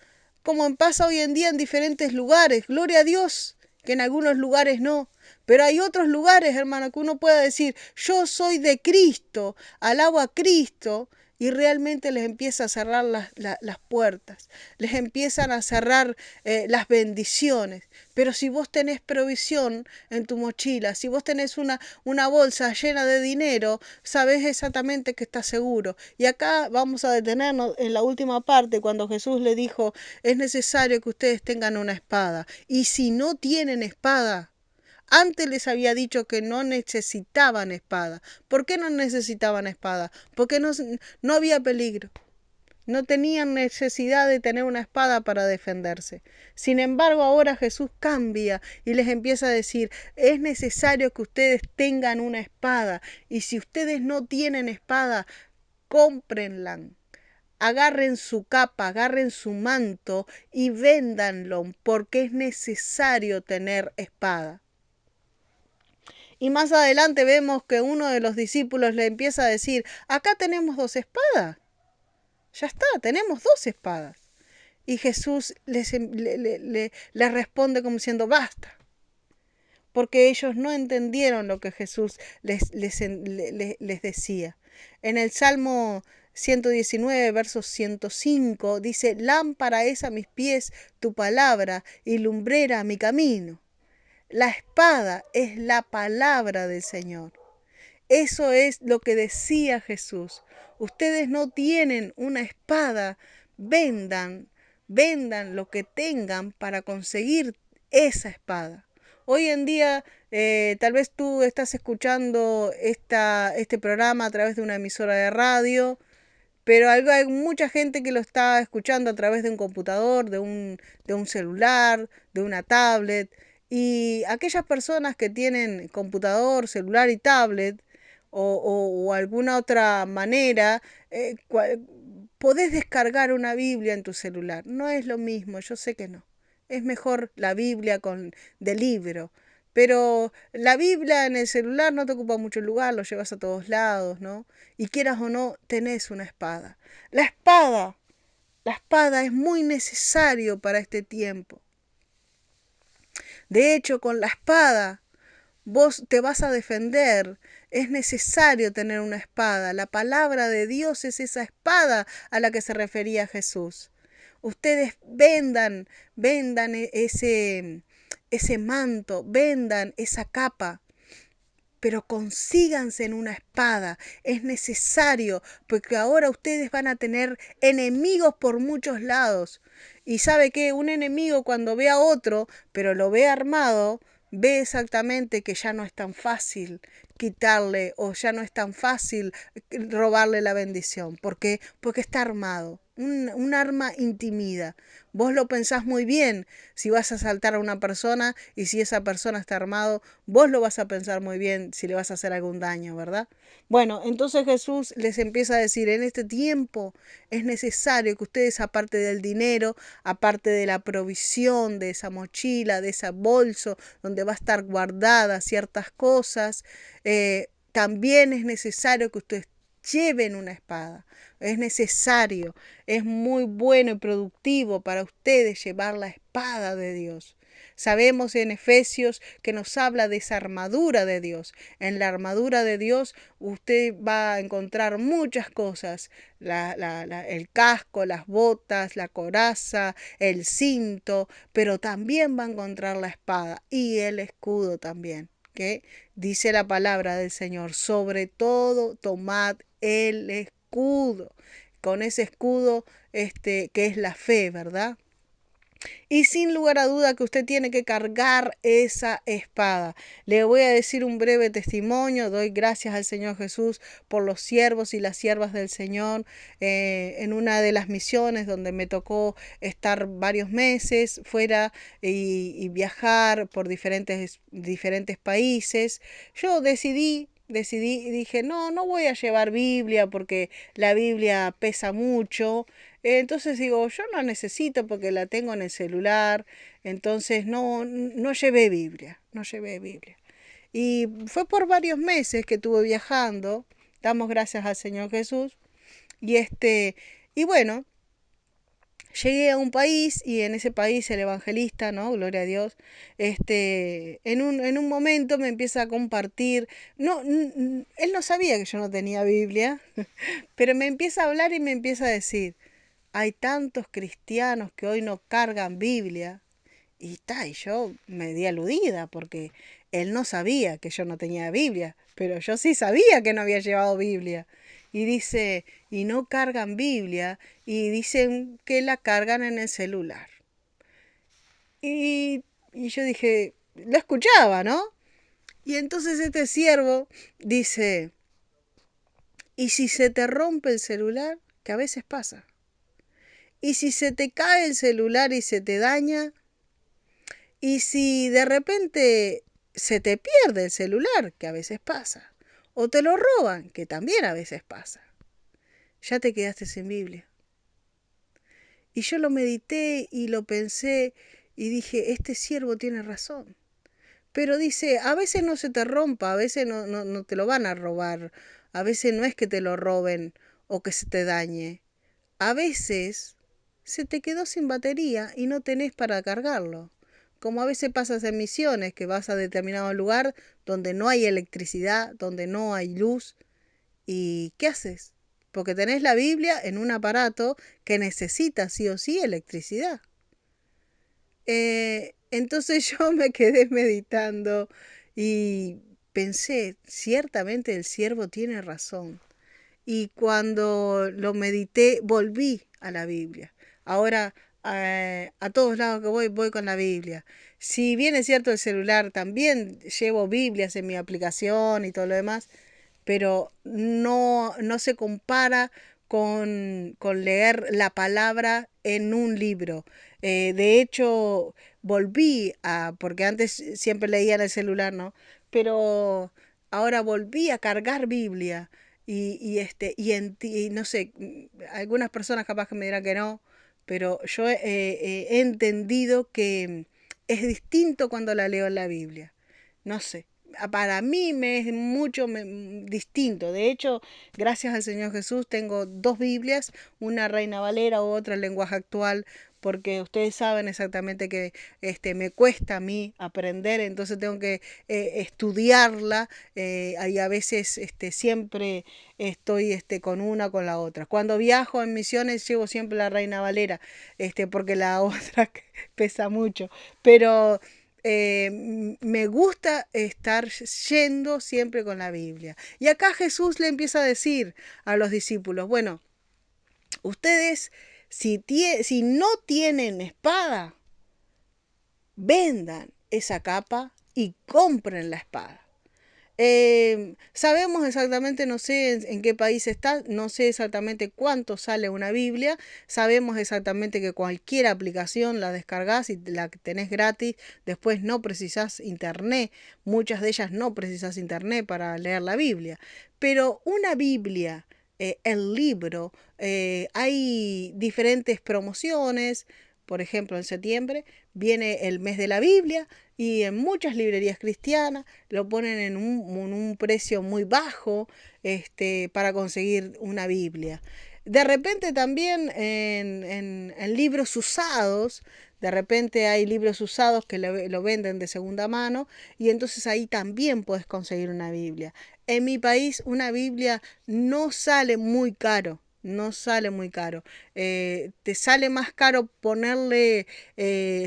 como pasa hoy en día en diferentes lugares. Gloria a Dios, que en algunos lugares no. Pero hay otros lugares, hermano, que uno pueda decir, yo soy de Cristo, alabo a Cristo, y realmente les empieza a cerrar las puertas, les empiezan a cerrar las bendiciones. Pero si vos tenés provisión en tu mochila, si vos tenés una bolsa llena de dinero, sabés exactamente que estás seguro. Y acá vamos a detenernos en la última parte, cuando Jesús le dijo, es necesario que ustedes tengan una espada. Y si no tienen espada, antes les había dicho que no necesitaban espada. ¿Por qué no necesitaban espada? Porque no había peligro. No tenían necesidad de tener una espada para defenderse. Sin embargo, ahora Jesús cambia y les empieza a decir, es necesario que ustedes tengan una espada. Y si ustedes no tienen espada, cómprenla. Agarren su capa, agarren su manto y véndanlo, porque es necesario tener espada. Y más adelante vemos que uno de los discípulos le empieza a decir, acá tenemos 2 espadas. Ya está, tenemos 2 espadas. Y Jesús les responde como diciendo, basta. Porque ellos no entendieron lo que Jesús les decía. En el Salmo 119, verso 105, dice, lámpara es a mis pies tu palabra y lumbrera mi camino. La espada es la palabra del Señor. Eso es lo que decía Jesús. Ustedes no tienen una espada, vendan, vendan lo que tengan para conseguir esa espada. Hoy en día, tal vez tú estás escuchando este programa a través de una emisora de radio, pero hay mucha gente que lo está escuchando a través de un computador, de un celular, de una tablet. Y aquellas personas que tienen computador, celular y tablet, o alguna otra manera, podés descargar una Biblia en tu celular. No es lo mismo, yo sé que no. Es mejor la Biblia de libro. Pero la Biblia en el celular no te ocupa mucho lugar, lo llevas a todos lados, ¿no? Y quieras o no, tenés una espada. La espada, la espada es muy necesario para este tiempo. De hecho, con la espada vos te vas a defender. Es necesario tener una espada. La palabra de Dios es esa espada a la que se refería Jesús. Ustedes vendan ese manto, vendan esa capa, pero consíganse en una espada. Es necesario, porque ahora ustedes van a tener enemigos por muchos lados. Y sabe que un enemigo cuando ve a otro, pero lo ve armado, ve exactamente que ya no es tan fácil quitarle o ya no es tan fácil robarle la bendición. ¿Por qué? Porque está armado. Un arma intimida. Vos lo pensás muy bien si vas a asaltar a una persona y si esa persona está armado, vos lo vas a pensar muy bien si le vas a hacer algún daño, ¿verdad? Bueno, entonces Jesús les empieza a decir, en este tiempo es necesario que ustedes, aparte del dinero, aparte de la provisión de esa mochila, de ese bolso donde va a estar guardadas ciertas cosas, también es necesario que ustedes lleven una espada. Es necesario, es muy bueno y productivo para ustedes llevar la espada de Dios. Sabemos en Efesios que nos habla de esa armadura de Dios. En la armadura de Dios usted va a encontrar muchas cosas. El casco, las botas, la coraza, el cinto, pero también va a encontrar la espada y el escudo también. Que dice la palabra del Señor, sobre todo tomad el escudo. Con ese escudo que es la fe, ¿verdad? Y sin lugar a duda que usted tiene que cargar esa espada. Le voy a decir un breve testimonio. Doy gracias al Señor Jesús por los siervos y las siervas del Señor. En una de las misiones donde me tocó estar varios meses fuera y viajar por diferentes países, yo decidí y dije, no voy a llevar Biblia porque la Biblia pesa mucho. Entonces digo, yo no necesito porque la tengo en el celular. Entonces no llevé Biblia, no llevé Biblia. Y fue por varios meses que estuve viajando. Damos gracias al Señor Jesús. Y y bueno, llegué a un país y en ese país el evangelista, ¿no? Gloria a Dios, en un momento me empieza a compartir, no, él no sabía que yo no tenía Biblia, pero me empieza a hablar y me empieza a decir, hay tantos cristianos que hoy no cargan Biblia. Y yo me di aludida porque él no sabía que yo no tenía Biblia, pero yo sí sabía que no había llevado Biblia. Y dice, y no cargan Biblia y dicen que la cargan en el celular. Y yo dije, lo escuchaba, ¿no? Y entonces este siervo dice, ¿y si se te rompe el celular? Que a veces pasa. ¿Y si se te cae el celular y se te daña? ¿Y si de repente se te pierde el celular? Que a veces pasa. ¿O te lo roban? Que también a veces pasa. Ya te quedaste sin Biblia. Y yo lo medité y lo pensé y dije, este siervo tiene razón. Pero dice, a veces no se te rompa, a veces no te lo van a robar, a veces no es que te lo roben o que se te dañe. A veces se te quedó sin batería y no tenés para cargarlo. Como a veces pasas en misiones, que vas a determinado lugar donde no hay electricidad, donde no hay luz. ¿Y qué haces? porque tenés la Biblia en un aparato que necesita sí o sí electricidad. Entonces yo me quedé meditando y pensé, ciertamente el siervo tiene razón. Y cuando lo medité, volví a la Biblia. Ahora, a todos lados que voy, voy con la Biblia. Si bien es cierto el celular, también llevo Biblias en mi aplicación y todo lo demás, pero no se compara con leer la palabra en un libro. De hecho, porque antes siempre leía en el celular, ¿no? Pero ahora volví a cargar Biblia y no sé, algunas personas capaz que me dirán que no, pero yo he entendido que es distinto cuando la leo en la Biblia. No sé, para mí me es distinto. De hecho, gracias al Señor Jesús tengo dos Biblias, una Reina Valera u otra en lenguaje actual, porque ustedes saben exactamente que me cuesta a mí aprender, entonces tengo que estudiarla y a veces siempre estoy con una o con la otra. Cuando viajo en misiones llevo siempre la Reina Valera, porque la otra pesa mucho, pero me gusta estar yendo siempre con la Biblia. Y acá Jesús le empieza a decir a los discípulos, bueno, ustedes si no tienen espada, vendan esa capa y compren la espada. Sabemos exactamente, no sé en qué país está, no sé exactamente cuánto sale una Biblia, sabemos exactamente que cualquier aplicación la descargas y la tenés gratis, después no precisás internet, muchas de ellas no precisás internet para leer la Biblia, pero una Biblia, el libro, hay diferentes promociones. Por ejemplo, en septiembre viene el mes de la Biblia y en muchas librerías cristianas lo ponen en un precio muy bajo para conseguir una Biblia. De repente también en libros usados, de repente hay libros usados que lo venden de segunda mano y entonces ahí también puedes conseguir una Biblia. En mi país una Biblia no sale muy caro. No sale muy caro. Te sale más caro ponerle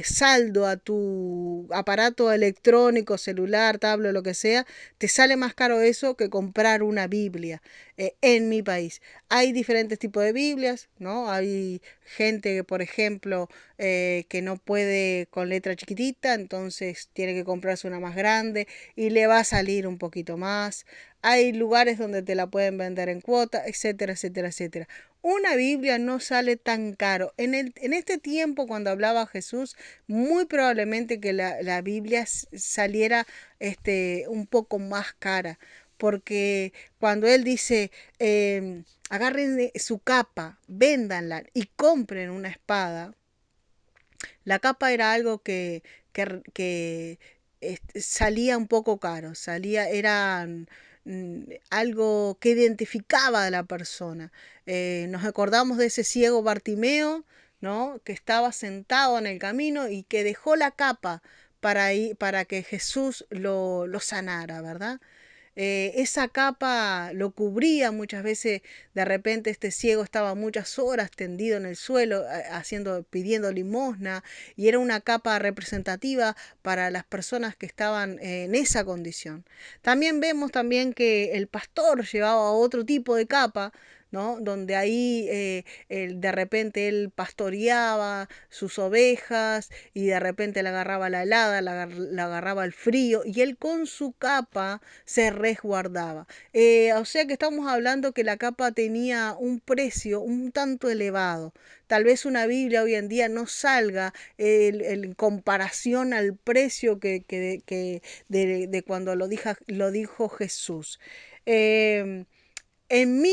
saldo a tu aparato electrónico, celular, tablet, lo que sea. Te sale más caro eso que comprar una Biblia en mi país. Hay diferentes tipos de Biblias, ¿no? Hay gente, por ejemplo, que no puede con letra chiquitita, entonces tiene que comprarse una más grande y le va a salir un poquito más. Hay lugares donde te la pueden vender en cuota, etcétera, etcétera, etcétera. Una Biblia no sale tan caro. En este tiempo, cuando hablaba Jesús, muy probablemente que la Biblia saliera un poco más cara. Porque cuando él dice, agarren su capa, véndanla y compren una espada, la capa era algo que salía un poco caro, era algo que identificaba a la persona. Nos acordamos de ese ciego Bartimeo, ¿no? Que estaba sentado en el camino y que dejó la capa para que Jesús lo sanara, ¿verdad? Esa capa lo cubría muchas veces, de repente este ciego estaba muchas horas tendido en el suelo pidiendo limosna y era una capa representativa para las personas que estaban en esa condición. También vemos también que el pastor llevaba otro tipo de capa, ¿no? Donde ahí de repente él pastoreaba sus ovejas y de repente le agarraba la helada, le agarraba el frío y él con su capa se resguardaba. O sea que estamos hablando que la capa tenía un precio un tanto elevado. Tal vez una Biblia hoy en día no salga en comparación al precio de cuando lo dijo Jesús. Eh, en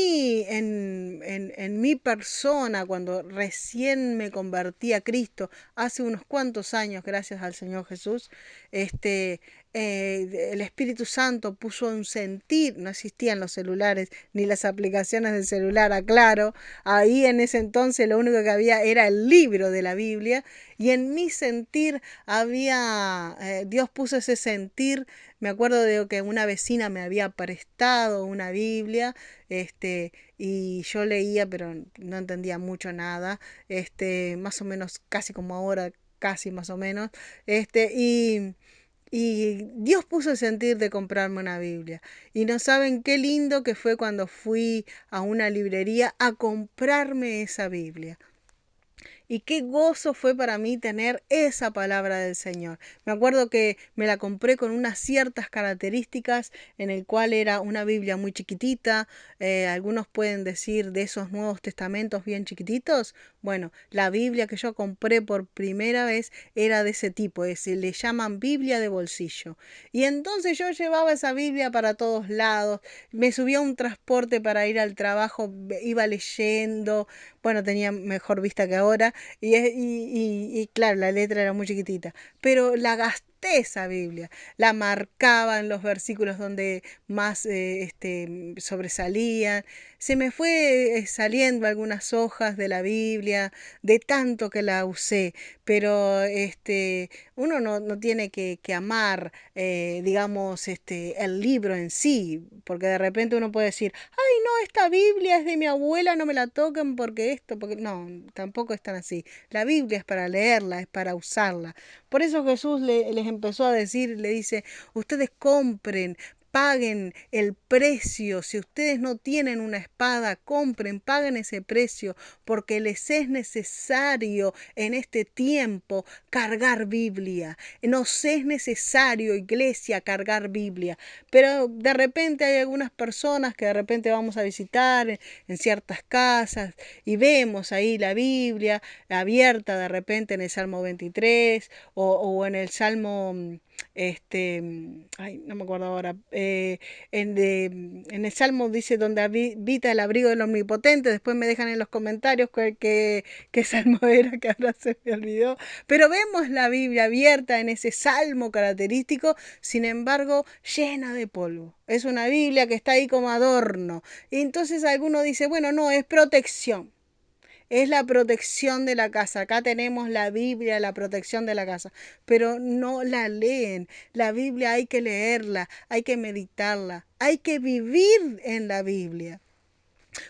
mi persona, cuando recién me convertí a Cristo, hace unos cuantos años, gracias al Señor Jesús, el Espíritu Santo puso un sentir, no existían los celulares ni las aplicaciones del celular, aclaro, ahí en ese entonces lo único que había era el libro de la Biblia, y en mi sentir había, Dios puso ese sentir. Me acuerdo de que una vecina me había prestado una Biblia, y yo leía, pero no entendía mucho nada, más o menos casi como ahora, casi más o menos, y Dios puso el sentir de comprarme una Biblia. Y no saben qué lindo que fue cuando fui a una librería a comprarme esa Biblia. Y qué gozo fue para mí tener esa palabra del Señor. Me acuerdo que me la compré con unas ciertas características, en el cual era una Biblia muy chiquitita. Algunos pueden decir de esos Nuevos Testamentos bien chiquititos. Bueno, la Biblia que yo compré por primera vez era de ese tipo, se le llaman Biblia de bolsillo. Y entonces yo llevaba esa Biblia para todos lados, me subía a un transporte para ir al trabajo, iba leyendo, bueno, tenía mejor vista que ahora, y claro, la letra era muy chiquitita, pero la gasté esa Biblia, la marcaba en los versículos donde más sobresalían, se me fue saliendo algunas hojas de la Biblia, de tanto que la usé, pero uno no tiene que amar, digamos, el libro en sí, porque de repente uno puede decir, ay, no, esta Biblia es de mi abuela, no me la toquen porque esto, porque no, tampoco es tan así. La Biblia es para leerla, es para usarla. Por eso Jesús les empezó a decir, le dice, ustedes compren, paguen el precio. Si ustedes no tienen una espada, compren, paguen ese precio, porque les es necesario en este tiempo cargar Biblia. Nos es necesario, iglesia, cargar Biblia. Pero de repente hay algunas personas que de repente vamos a visitar en ciertas casas y vemos ahí la Biblia abierta de repente en el Salmo 23 o en el Salmo, ay, no me acuerdo ahora, en el Salmo dice donde habita el abrigo del Omnipotente, después me dejan en los comentarios qué Salmo era, que ahora se me olvidó, pero vemos la Biblia abierta en ese Salmo característico, sin embargo, llena de polvo. Es una Biblia que está ahí como adorno. Y entonces alguno dice, bueno, no, es protección. Es la protección de la casa. Acá tenemos la Biblia, la protección de la casa. Pero no la leen. La Biblia hay que leerla, hay que meditarla, hay que vivir en la Biblia.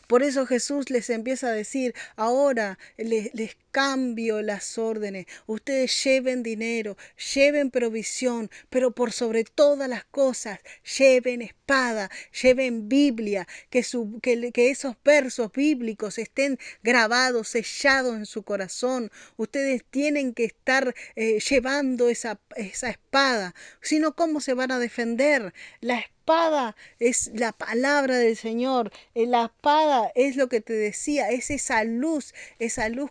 Por eso Jesús les empieza a decir, ahora les cambio las órdenes, ustedes lleven dinero, lleven provisión, pero por sobre todas las cosas, lleven espada, lleven Biblia, que esos versos bíblicos estén grabados, sellados en su corazón. Ustedes tienen que estar llevando esa espada, sino ¿cómo se van a defender? La espada es la palabra del Señor. La espada es lo que te decía, es esa luz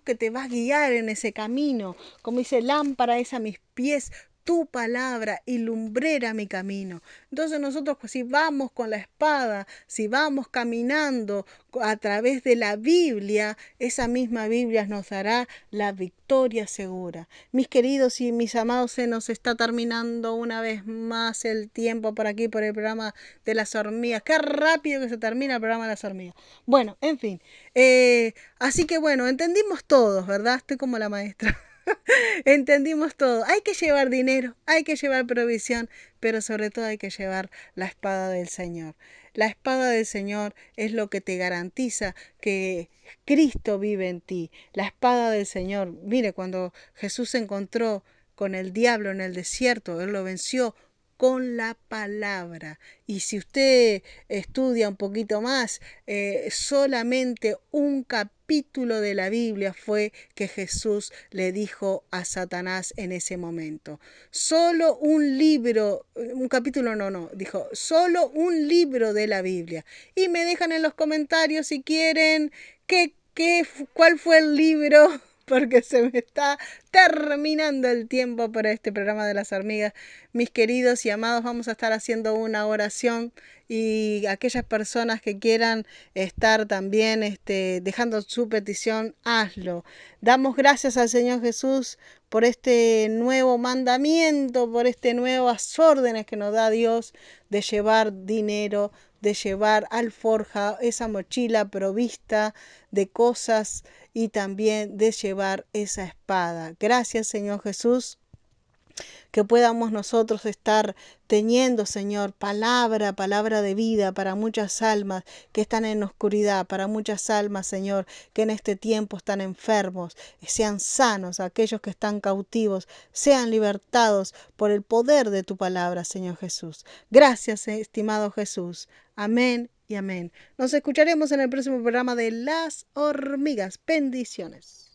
que te va a guiar en ese camino. Como dice, lámpara es a mis pies tu palabra y lumbrera mi camino. Entonces nosotros, pues, si vamos con la espada, si vamos caminando a través de la Biblia, esa misma Biblia nos dará la victoria segura. Mis queridos y mis amados, se nos está terminando una vez más el tiempo por aquí, por el programa de las hormigas. Qué rápido que se termina el programa de las hormigas. Bueno, en fin. Así que bueno, entendimos todos, ¿verdad? Estoy como la maestra. Entendimos todo. Hay que llevar dinero, hay que llevar provisión, pero sobre todo hay que llevar la espada del Señor. La espada del Señor es lo que te garantiza que Cristo vive en ti. La espada del Señor. Mire, cuando Jesús se encontró con el diablo en el desierto, Él lo venció con la palabra. Y si usted estudia un poquito más, solamente un capítulo de la Biblia fue que Jesús le dijo a Satanás en ese momento. Solo un libro, un capítulo no, dijo, solo un libro de la Biblia. Y me dejan en los comentarios si quieren cuál fue el libro porque se me está terminando el tiempo para este programa de las hormigas. Mis queridos y amados, vamos a estar haciendo una oración y aquellas personas que quieran estar también dejando su petición, hazlo. Damos gracias al Señor Jesús por este nuevo mandamiento, por este nuevas órdenes que nos da Dios de llevar dinero, de llevar alforja, esa mochila provista de cosas y también de llevar esa espada. Gracias, Señor Jesús, que podamos nosotros estar teniendo, Señor, palabra de vida para muchas almas que están en oscuridad, para muchas almas, Señor, que en este tiempo están enfermos, sean sanos, aquellos que están cautivos, sean libertados por el poder de tu palabra, Señor Jesús. Gracias, estimado Jesús. Amén y amén. Nos escucharemos en el próximo programa de Las Hormigas. Bendiciones.